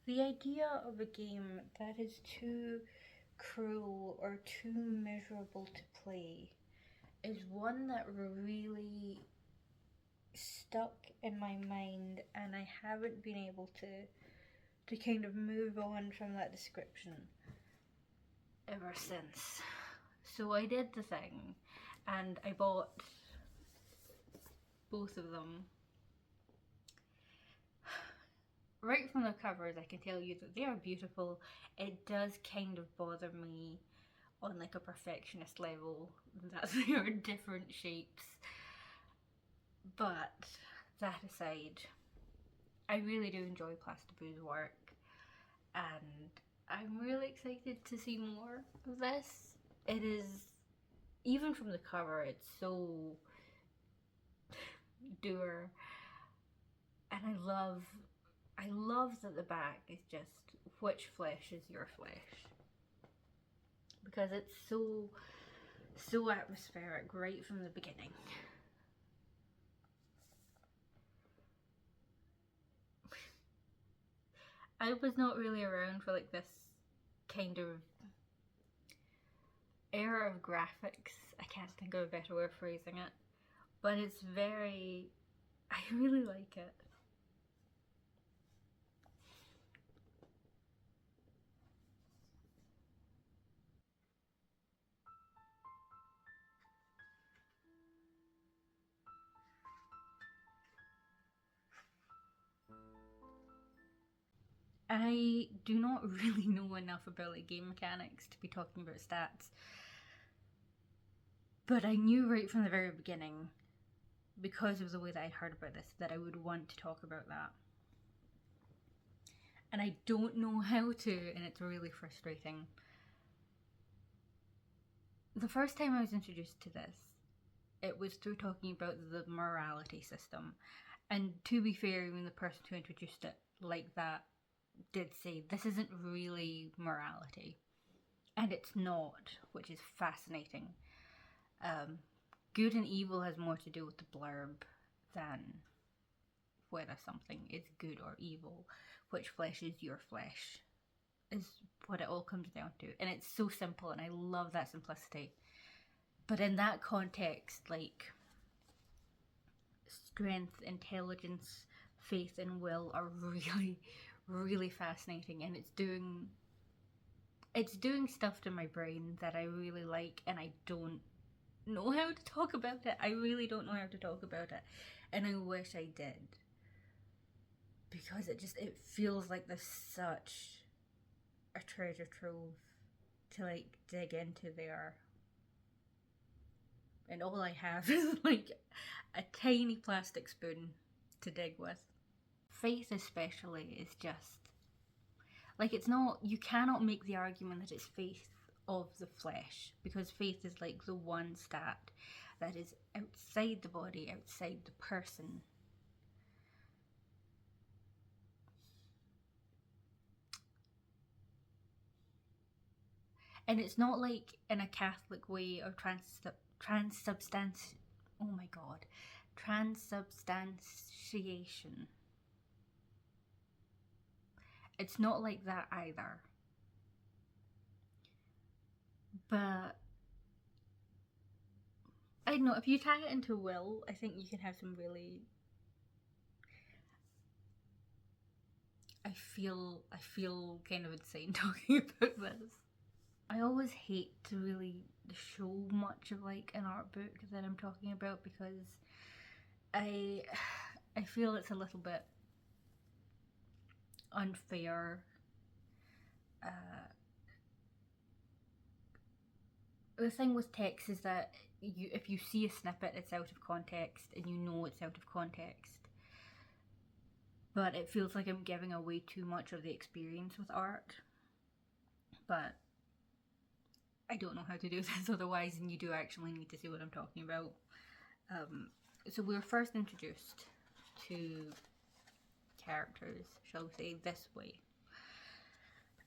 The idea of a game that is too cruel or too miserable to play is one that really stuck in my mind, and I haven't been able to kind of move on from that description ever since. So I did the thing and I bought both of them. Right from the covers, I can tell you that they are beautiful. It does kind of bother me on like a perfectionist level that they are different shapes. But that aside, I really do enjoy Plastaboo's work, and I'm really excited to see more of this. It is, even from the cover, it's so dour, and I love that the back is just which flesh is your flesh, because it's so atmospheric right from the beginning. I was not really around for like this kind of era of graphics. I can't think of a better way of phrasing it, but it's very, I really like it. I do not really know enough about like game mechanics to be talking about stats, but I knew right from the very beginning, because of the way that I'd heard about this, that I would want to talk about that. And I don't know how to, and it's really frustrating. The first time I was introduced to this, it was through talking about the morality system. And to be fair, even the person who introduced it like that did say this isn't really morality. And it's not, which is fascinating. Good and evil has more to do with the blurb than whether something is good or evil. Which flesh is your flesh is what it all comes down to. And it's so simple, and I love that simplicity. But in that context, like, strength, intelligence, faith, and will are really, really fascinating, and it's doing stuff to my brain that I really like, and I don't know how to talk about it. I really don't know how to talk about it, and I wish I did, because it feels like there's such a treasure trove to like dig into there. And all I have is like a tiny plastic spoon to dig with. Faith especially is just like, it's not, you cannot make the argument that it's faith of the flesh, because faith is like the one stat that is outside the body, outside the person. And it's not like in a Catholic way of transubstantiation. It's not like that either. But I don't know, if you tie it into will, I think you can have some really, I feel kind of insane talking about this. I always hate to really show much of like an art book that I'm talking about, because I feel it's a little bit unfair. The thing with text is that if you see a snippet, it's out of context, and you know it's out of context. But it feels like I'm giving away too much of the experience with art. But I don't know how to do this otherwise, and you do actually need to see what I'm talking about. So we were first introduced to characters, shall we say, this way.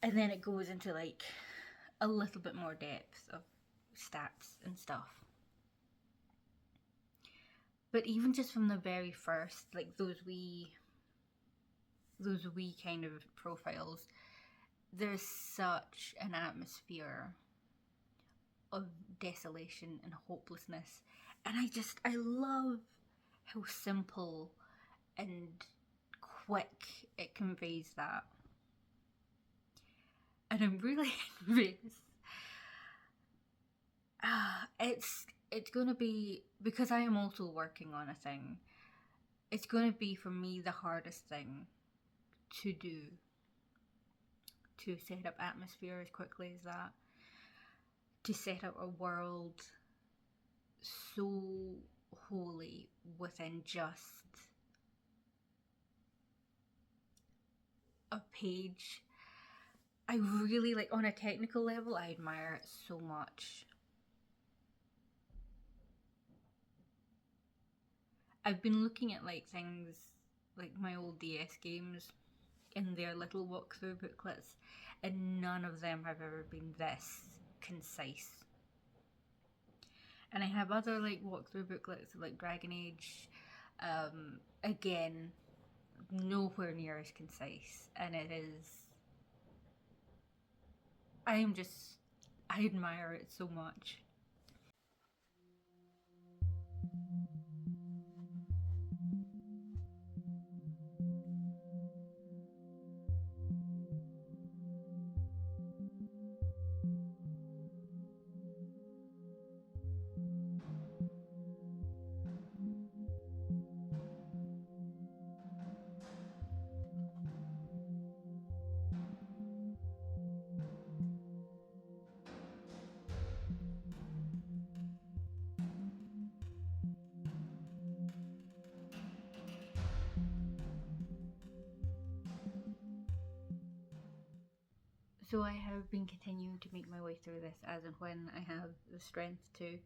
And then it goes into like a little bit more depth of stats and stuff. But even just from the very first, like those wee those wee kind of profiles, there's such an atmosphere of desolation and hopelessness. And I love how simple and quick it conveys that. And I'm really envious. It's going to be, because I am also working on a thing, it's going to be for me the hardest thing to do, to set up atmosphere as quickly as that, to set up a world so wholly within just a page. I really, like, on a technical level, I admire it so much. I've been looking at like things like my old DS games in their little walkthrough booklets, and none of them have ever been this concise. And I have other like walkthrough booklets like Dragon Age, again, nowhere near as concise, and it is, I admire it so much. So I have been continuing to make my way through this as and when I have the strength to,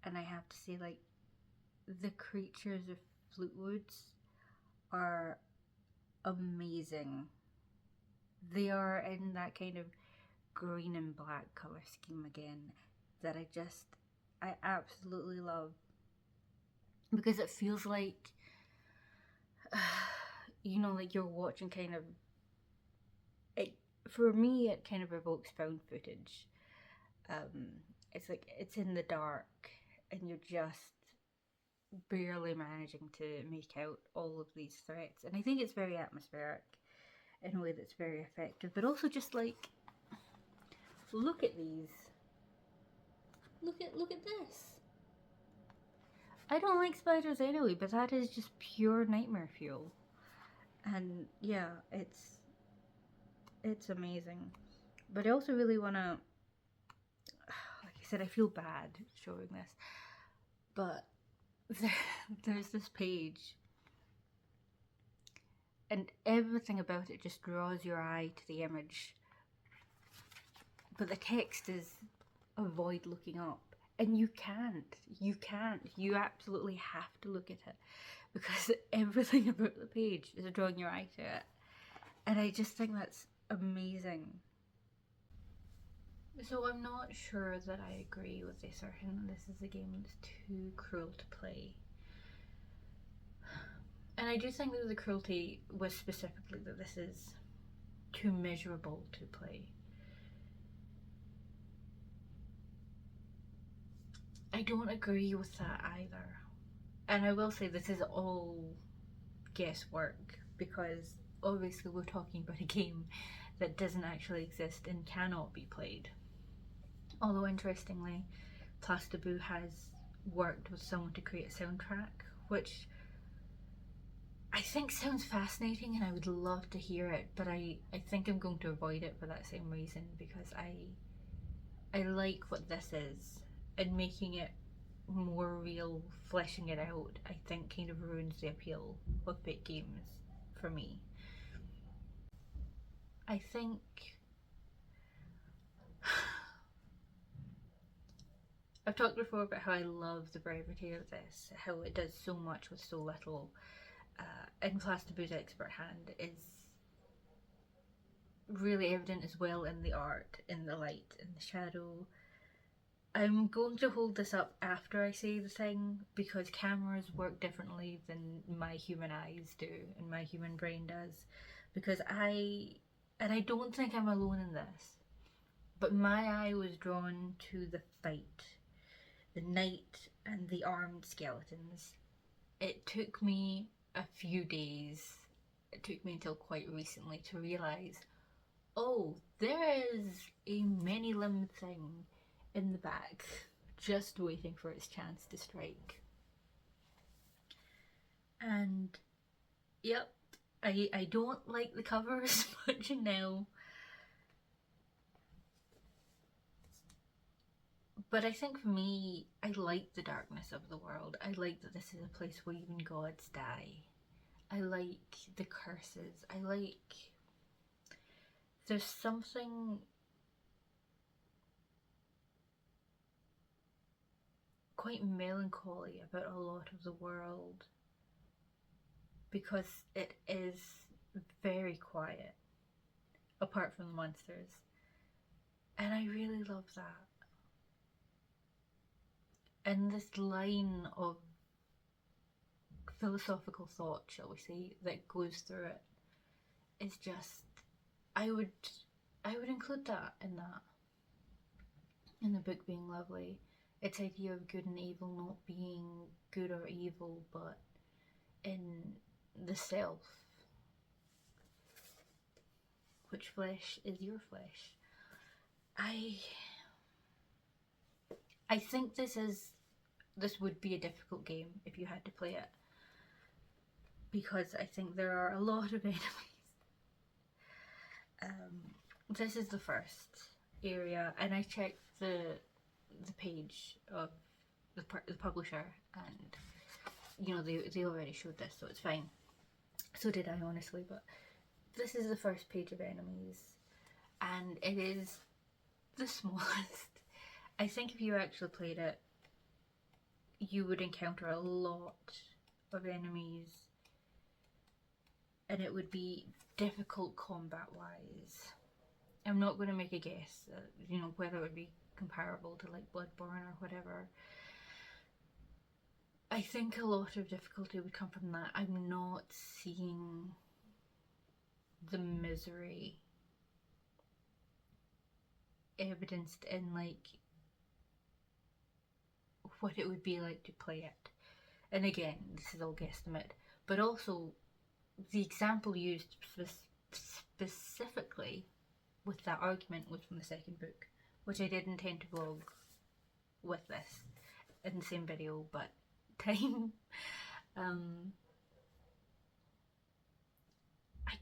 and I have to say, like, the creatures of Fleetwoods are amazing. They are in that kind of green and black colour scheme again that I absolutely love, because it feels like, you know, like you're watching kind of, it, for me it kind of evokes found footage. It's like it's in the dark and you're just barely managing to make out all of these threats, and I think it's very atmospheric in a way that's very effective, but also just like, look at these, look at this. I don't like spiders anyway, but that is just pure nightmare fuel. And yeah, it's amazing. But I also really want to, like I said, I feel bad showing this, but there's this page and everything about it just draws your eye to the image, but the text is avoid looking up, and you absolutely have to look at it, because everything about the page is drawing your eye to it, and I just think that's amazing. So I'm not sure that I agree with the assertion that this is a game that's too cruel to play. And I do think that the cruelty was specifically that this is too miserable to play. I don't agree with that either. And I will say this is all guesswork, because obviously we're talking about a game that doesn't actually exist and cannot be played. Although interestingly, Plastaboo has worked with someone to create a soundtrack, which I think sounds fascinating and I would love to hear it, but I think I'm going to avoid it for that same reason, because I like what this is, and making it more real, fleshing it out, I think kind of ruins the appeal of big games for me. I think I've talked before about how I love the brevity of this, how it does so much with so little, and Plastaboo's expert hand is really evident as well in the art, in the light, in the shadow. I'm going to hold this up after I say the thing, because cameras work differently than my human eyes do and my human brain does. Because and I don't think I'm alone in this, but my eye was drawn to the fight, the knight and the armed skeletons. It took me a few days, it took me until quite recently to realise, oh, there is a many-limbed thing in the back, just waiting for its chance to strike. And yep, I don't like the cover as much now, but I think for me, I like the darkness of the world. I like that this is a place where even gods die. I like the curses. I like, there's something quite melancholy about a lot of the world, because it is very quiet, apart from the monsters. And I really love that. And this line of philosophical thought, shall we say, that goes through it is just, I would include that, in the book being lovely. Its idea of good and evil not being good or evil, but in the self. Which flesh is your flesh? I think this would be a difficult game if you had to play it, because I think there are a lot of enemies. This is the first area, and I checked the page of the publisher, and you know, they already showed this, so it's fine. So did I, honestly, but this is the first page of enemies, and it is the smallest. I think if you actually played it, you would encounter a lot of enemies, and it would be difficult combat wise. I'm not going to make a guess, you know, whether it would be comparable to like Bloodborne or whatever. I think a lot of difficulty would come from that. I'm not seeing the misery evidenced in like what it would be like to play it. And again, this is all guesstimate, but also the example used specifically with that argument was from the second book, which I did intend to vlog with this in the same video, but time. I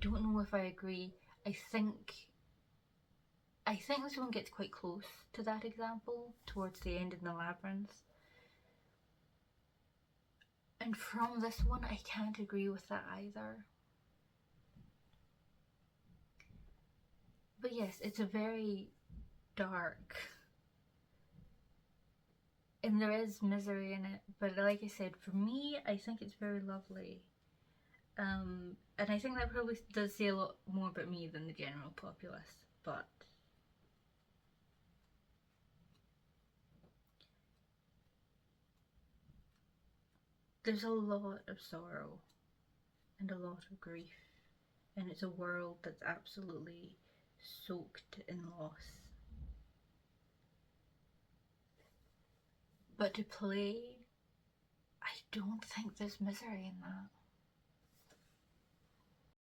don't know if I agree. I think this one gets quite close to that example towards the end in the labyrinth. And from this one, I can't agree with that either. But yes, it's a very dark, and there is misery in it, but like I said, for me, I think it's very lovely. And I think that probably does say a lot more about me than the general populace, but there's a lot of sorrow and a lot of grief, and it's a world that's absolutely soaked in loss. But to play, I don't think there's misery in that.